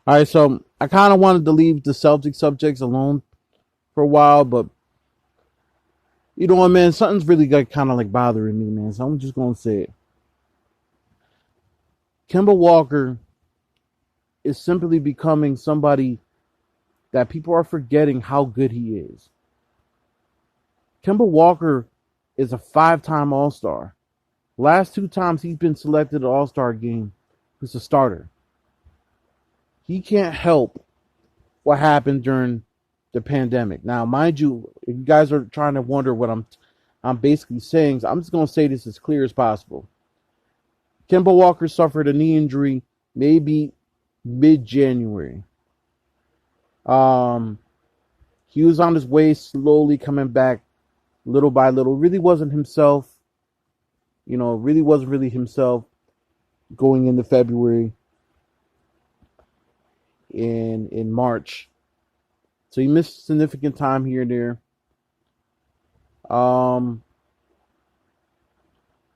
All right, so I kind of wanted to leave the Celtic subjects alone for a while, but you know what, man? Something's really like kind of like bothering me, man. So I'm just gonna say it. Kemba Walker is simply becoming somebody that people are forgetting how good he is. Kemba Walker is a five-time All-Star. Last two times he's been selected to All-Star game, he's a starter. He can't help what happened during the pandemic. Now, mind you, if you guys are trying to wonder what I'm basically saying, so I'm just gonna say this as clear as possible. Kemba Walker suffered a knee injury maybe mid-January. Um, he was on his way, slowly coming back, little by little. Really wasn't himself. Really wasn't really himself going into February and in March. So he missed significant time here and there.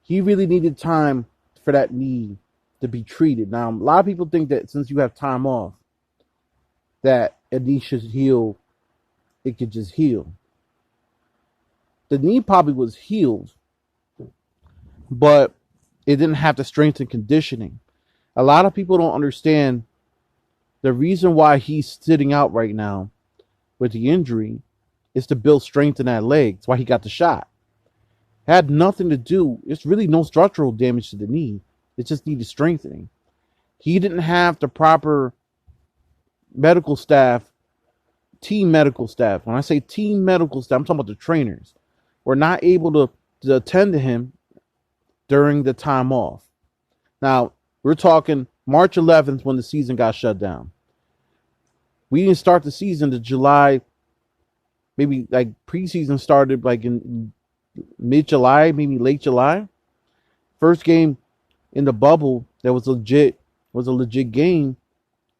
He really needed time for that knee to be treated. Now, a lot of people think that since you have time off, that a knee should heal. It could just heal. The knee probably was healed, but it didn't have the strength and conditioning. A lot of people don't understand the reason why he's sitting out right now with the injury is to build strength in that leg. That's why he got the shot. It had nothing to do. It's really no structural damage to the knee. It just needed strengthening. He didn't have the proper medical staff, team medical staff. When I say team medical staff, I'm talking about the trainers. Were not able to attend to him during the time off. Now, we're talking March 11th when the season got shut down. We didn't start the season to July. Maybe like preseason started like in mid-July, maybe late July. First game in the bubble that was a legit game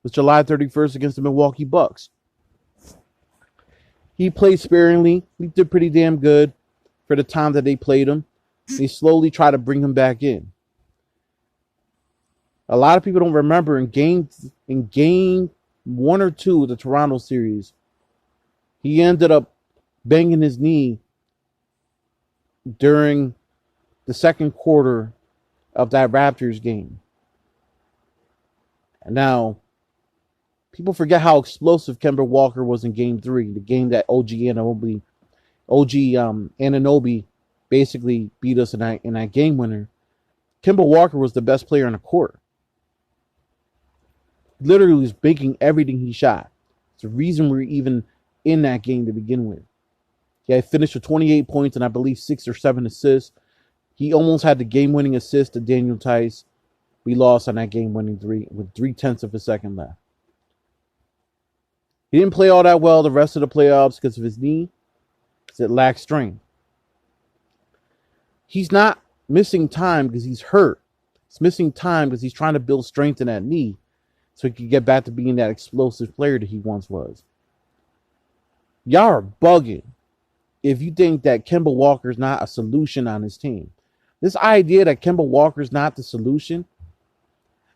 was July 31st against the Milwaukee Bucks. He played sparingly. He did pretty damn good for the time that they played him. They slowly try to bring him back in. A lot of people don't remember in game 1 or 2 of the Toronto series, he ended up banging his knee during the second quarter of that Raptors game. And now, people forget how explosive Kemba Walker was in game 3, the game that OG Anunoby basically beat us in that game winner. Kemba Walker was the best player on the court. Literally was making everything he shot. It's the reason we're even in that game to begin with. He had finished with 28 points and I believe 6 or 7 assists. He almost had the game-winning assist to Daniel Tice. We lost on that game-winning 3 with 0.3 of a second left. He didn't play all that well the rest of the playoffs because of his knee, because it lacked strength. He's not missing time because he's hurt. He's missing time because he's trying to build strength in that knee so he could get back to being that explosive player that he once was. Y'all are bugging if you think that Kemba Walker is not a solution on his team. This idea that Kemba Walker is not the solution,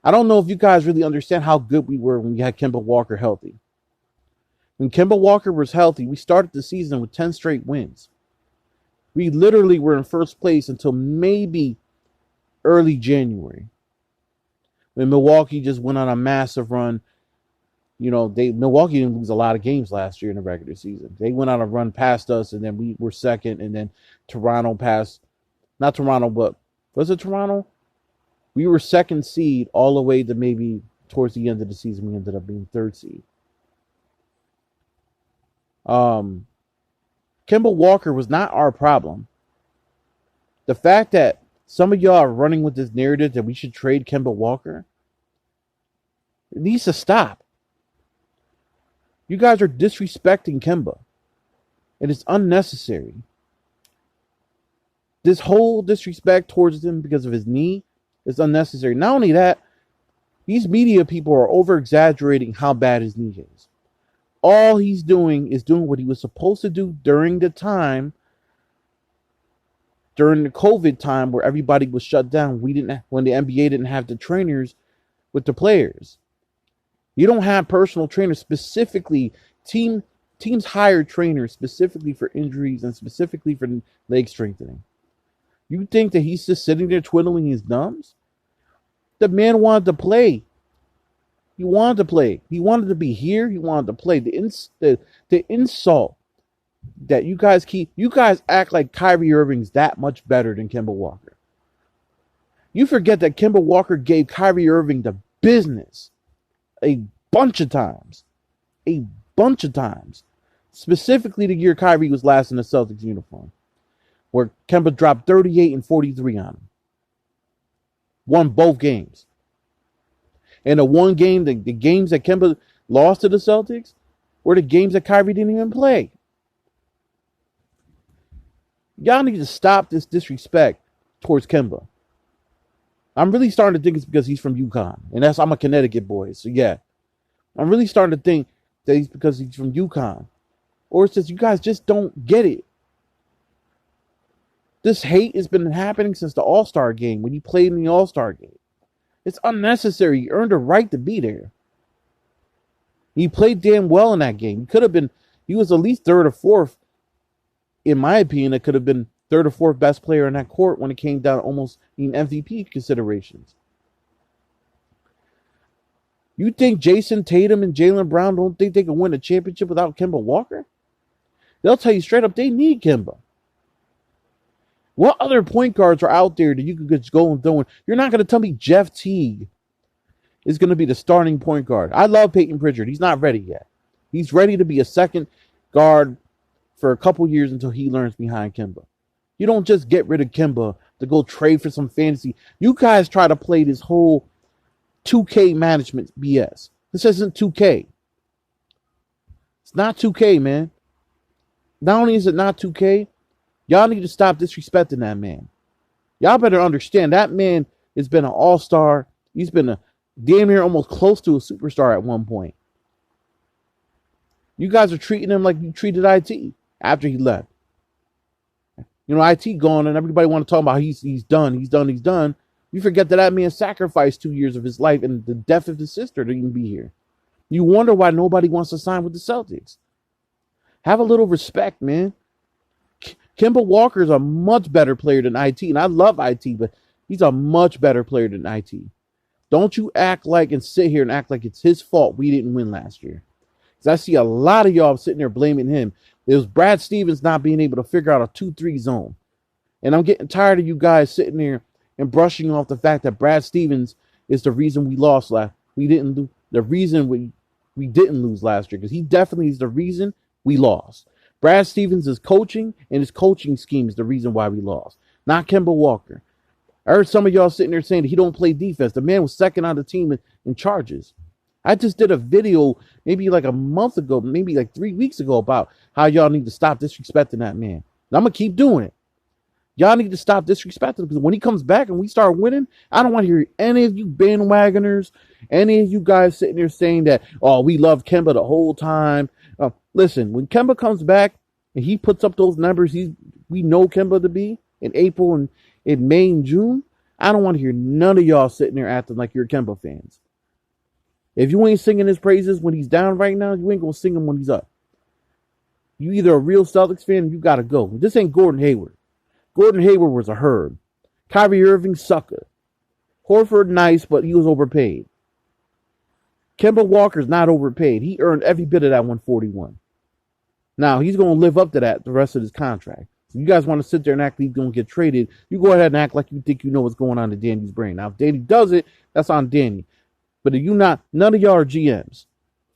I don't know if you guys really understand how good we were when we had Kemba Walker healthy. When Kemba Walker was healthy, we started the season with 10 straight wins. We literally were in first place until maybe early January, when Milwaukee just went on a massive run. Milwaukee didn't lose a lot of games last year in the regular season. They went on a run past us, and then we were second, and then Toronto passed. Not Toronto, but was it Toronto? We were second seed all the way to maybe towards the end of the season. We ended up being third seed. Kemba Walker was not our problem. The fact that some of y'all are running with this narrative that we should trade Kemba Walker, it needs to stop. You guys are disrespecting Kemba, and it's unnecessary. This whole disrespect towards him because of his knee is unnecessary. Not only that, these media people are over-exaggerating how bad his knee is. All he's doing is doing what he was supposed to do during the COVID time where everybody was shut down. When the NBA didn't have the trainers with the players. You don't have personal trainers specifically, teams hire trainers specifically for injuries and specifically for leg strengthening. You think that he's just sitting there twiddling his thumbs? The man wanted to play. He wanted to play. He wanted to be here. He wanted to play. The insult that you guys act like Kyrie Irving's that much better than Kemba Walker. You forget that Kemba Walker gave Kyrie Irving the business a bunch of times. A bunch of times. Specifically the year Kyrie was last in the Celtics uniform, where Kemba dropped 38 and 43 on him. Won both games. And the one game, the games that Kemba lost to the Celtics were the games that Kyrie didn't even play. Y'all need to stop this disrespect towards Kemba. I'm really starting to think it's because he's from UConn. And I'm a Connecticut boy. So yeah. I'm really starting to think that he's because he's from UConn. Or it's just you guys just don't get it. This hate has been happening since the All-Star game, when he played in the All-Star game. It's unnecessary. He earned a right to be there. He played damn well in that game. He was at least third or fourth, in my opinion. It could have been third or fourth best player in that court when it came down to almost in MVP considerations. You think Jason Tatum and Jaylen Brown don't think they can win a championship without Kemba Walker? They'll tell you straight up they need Kemba. What other point guards are out there that you could just go and throw in? You're not going to tell me Jeff Teague is going to be the starting point guard. I love Peyton Pritchard. He's not ready yet. He's ready to be a second guard for a couple years until he learns behind Kemba. You don't just get rid of Kemba to go trade for some fantasy. You guys try to play this whole 2K management BS. This isn't 2K. It's not 2K, man. Not only is it not 2K, y'all need to stop disrespecting that man. Y'all better understand that man has been an all-star. He's been a damn near almost close to a superstar at one point. You guys are treating him like you treated IT after he left. You know, IT gone and everybody want to talk about he's done. You forget that man sacrificed 2 years of his life and the death of his sister to even be here. You wonder why nobody wants to sign with the Celtics. Have a little respect, man. Kemba Walker is a much better player than IT, and I love IT, but he's a much better player than IT. Don't you act like and sit here and act like it's his fault we didn't win last year. Because I see a lot of y'all sitting there blaming him. It was Brad Stevens not being able to figure out a 2-3 zone. And I'm getting tired of you guys sitting there and brushing off the fact that Brad Stevens is the reason we lost we didn't lose. The reason we didn't lose last year, because he definitely is the reason we lost. Brad Stevens is coaching, and his coaching scheme is the reason why we lost, not Kemba Walker. I heard some of y'all sitting there saying that he don't play defense. The man was second on the team in charges. I just did a video maybe like a month ago, maybe like 3 weeks ago, about how y'all need to stop disrespecting that man. And I'm going to keep doing it. Y'all need to stop disrespecting him, because when he comes back and we start winning, I don't want to hear any of you bandwagoners, any of you guys sitting there saying that, oh, we love Kemba the whole time. Listen, when Kemba comes back and he puts up those numbers we know Kemba to be in April and in May and June, I don't want to hear none of y'all sitting there acting like you're Kemba fans. If you ain't singing his praises when he's down right now, you ain't going to sing him when he's up. You either a real Celtics fan, you got to go. This ain't Gordon Hayward. Gordon Hayward was a herd. Kyrie Irving, sucker. Horford, nice, but he was overpaid. Kemba Walker's not overpaid. He earned every bit of that 141. Now, he's going to live up to that the rest of his contract. So you guys want to sit there and act like he's going to get traded, you go ahead and act like you think you know what's going on in Danny's brain. Now, if Danny does it, that's on Danny. But if you not, none of y'all are GMs.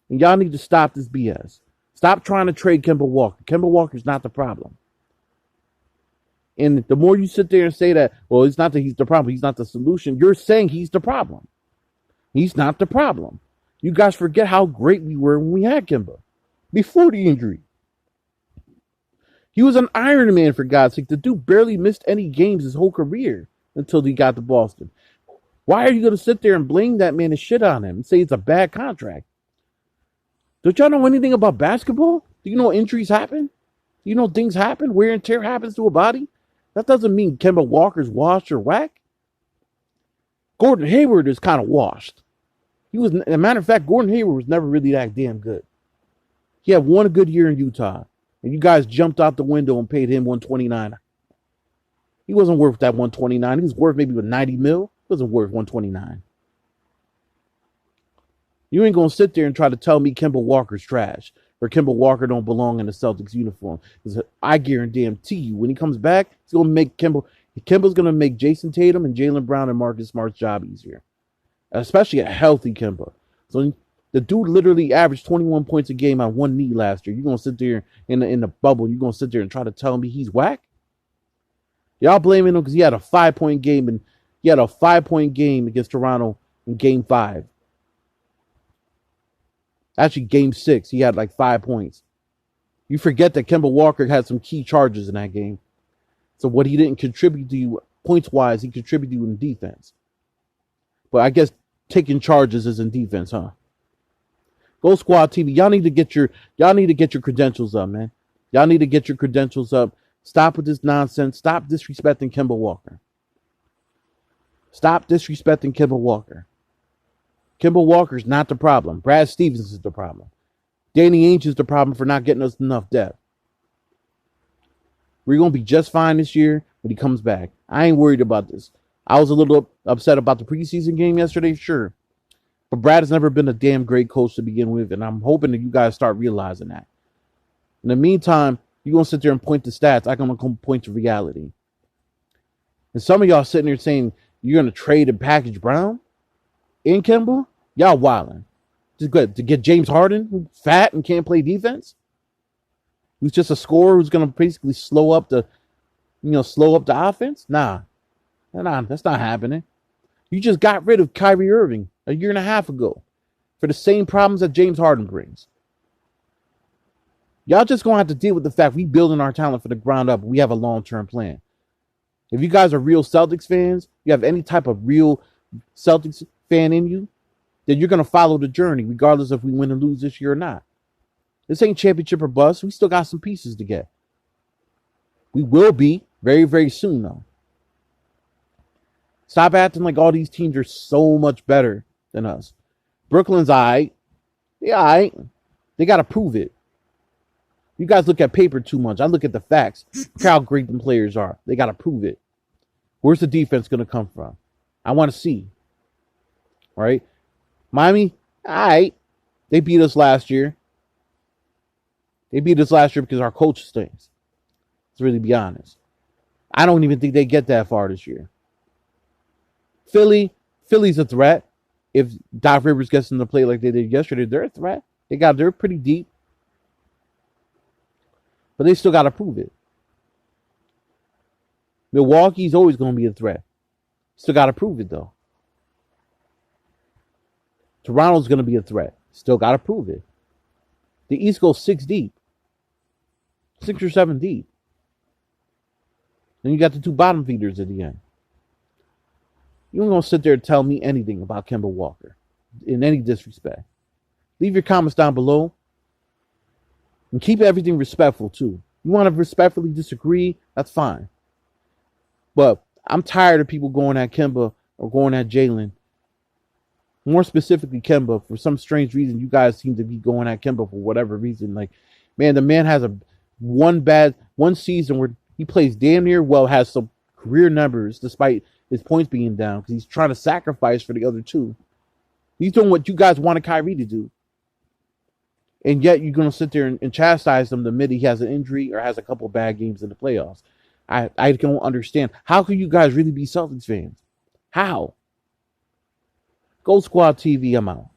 And y'all need to stop this BS. Stop trying to trade Kemba Walker. Kemba Walker's not the problem. And the more you sit there and say that, well, it's not that he's the problem, he's not the solution, you're saying he's the problem. He's not the problem. You guys forget how great we were when we had Kemba before the injury. He was an Iron Man, for God's sake. The dude barely missed any games his whole career until he got to Boston. Why are you going to sit there and blame that man and shit on him and say it's a bad contract? Don't y'all know anything about basketball? Do you know injuries happen? Do you know things happen? Wear and tear happens to a body? That doesn't mean Kemba Walker's washed or whack. Gordon Hayward is kind of washed. As a matter of fact, Gordon Hayward was never really that damn good. He had one good year in Utah, and you guys jumped out the window and paid him 129. He wasn't worth that 129. He was worth maybe 90 mil. He wasn't worth 129. You ain't gonna sit there and try to tell me Kemba Walker's trash or Kemba Walker don't belong in the Celtics uniform. Because I guarantee you, when he comes back, he's gonna make Kemba's gonna make Jason Tatum and Jaylen Brown and Marcus Smart's job easier, especially a healthy Kemba. So the dude literally averaged 21 points a game on one knee last year. You're gonna sit there in the bubble. You're gonna sit there and try to tell me he's whack. Y'all blaming him because he had a 5-point game and he had a 5-point game against Toronto in Game 5. Actually, Game 6, he had like 5 points. You forget that Kemba Walker had some key charges in that game. So what he didn't contribute to you points-wise, he contributed to you in defense. But I guess taking charges is in defense, huh? Go Squad TV. Y'all need to get your credentials up, man. Y'all need to get your credentials up. Stop with this nonsense. Stop disrespecting Kemba Walker. Stop disrespecting Kemba Walker. Kemba Walker's not the problem. Brad Stevens is the problem. Danny Ainge is the problem for not getting us enough depth. We're going to be just fine this year when he comes back. I ain't worried about this. I was a little upset about the preseason game yesterday, sure. But Brad has never been a damn great coach to begin with, and I'm hoping that you guys start realizing that. In the meantime, you're going to sit there and point to stats. I'm going to point to reality. And some of y'all sitting there saying you're going to trade and package Brown in Kemba? Y'all wilding. Just good to get James Harden, who's fat and can't play defense, who's just a scorer who's going to basically slow up the offense? Nah, that's not happening. You just got rid of Kyrie Irving a year and a half ago for the same problems that James Harden brings. Y'all just going to have to deal with the fact we building our talent from the ground up. We have a long-term plan. If you guys are real Celtics fans, you have any type of real Celtics fan in you, then you're going to follow the journey regardless if we win or lose this year or not. This ain't championship or bust. We still got some pieces to get. We will be very, very soon, though. Stop acting like all these teams are so much better than us. Brooklyn's all right. They all right. They got to prove it. You guys look at paper too much. I look at the facts. Look how great the players are. They got to prove it. Where's the defense going to come from? I want to see. All right? Miami, all right. They beat us last year. They beat us last year because our coach stinks. Let's really be honest. I don't even think they get that far this year. Philly's a threat. If Doc Rivers gets them to play like they did yesterday, they're a threat. They're pretty deep. But they still got to prove it. Milwaukee's always going to be a threat. Still got to prove it, though. Toronto's going to be a threat. Still got to prove it. The East goes 6 deep. 6 or 7 deep. Then you got the 2 bottom feeders at the end. You ain't going to sit there and tell me anything about Kemba Walker in any disrespect. Leave your comments down below. And keep everything respectful, too. You want to respectfully disagree? That's fine. But I'm tired of people going at Kemba or going at Jaylen. More specifically, Kemba. For some strange reason, you guys seem to be going at Kemba for whatever reason. Like, man, the man has one season where he plays damn near well, has some career numbers despite his points being down because he's trying to sacrifice for the other 2. He's doing what you guys wanted Kyrie to do. And yet you're going to sit there and chastise him the minute he has an injury or has a couple bad games in the playoffs. I don't understand. How can you guys really be Celtics fans? How? Go Squad TV, I'm out.